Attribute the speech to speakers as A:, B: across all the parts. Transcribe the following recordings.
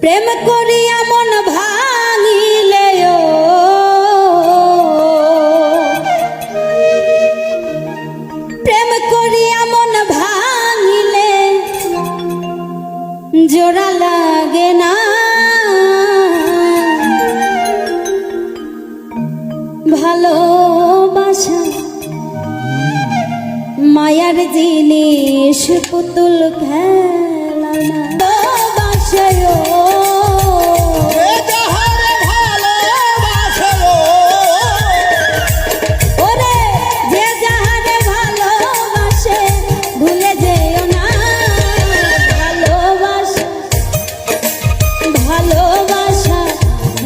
A: প্রেম করিয়া মন ভাঙিলে প্রেম করিয়া মন ভাঙিলে জোড়া লাগে না ভালোবাসা মায়ার জিনিস পুতুল খেলা না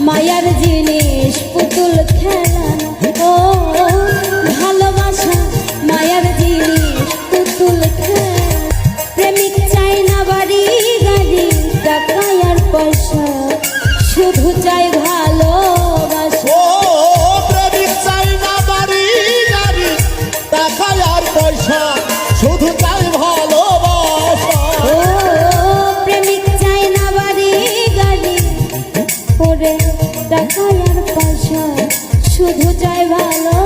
A: মায়ার জিনিস পুতুল খেলা ও ভালোবাসা মায়ার জিনিস পুতুল খেলা প্রেমিক চাই না বাড়ি গাড়ি টাকা আর পয়সা শুধু চাই ভালোবাসা
B: ও প্রেমিক চাই না বাড়ি গাড়ি টাকা আর পয়সা শুধু চাই ভালোবাসা
A: ও প্রেমিক চাই না বাড়ি গাড়ি ওরে টাকা আর পয়সা শুধু চাই ভালো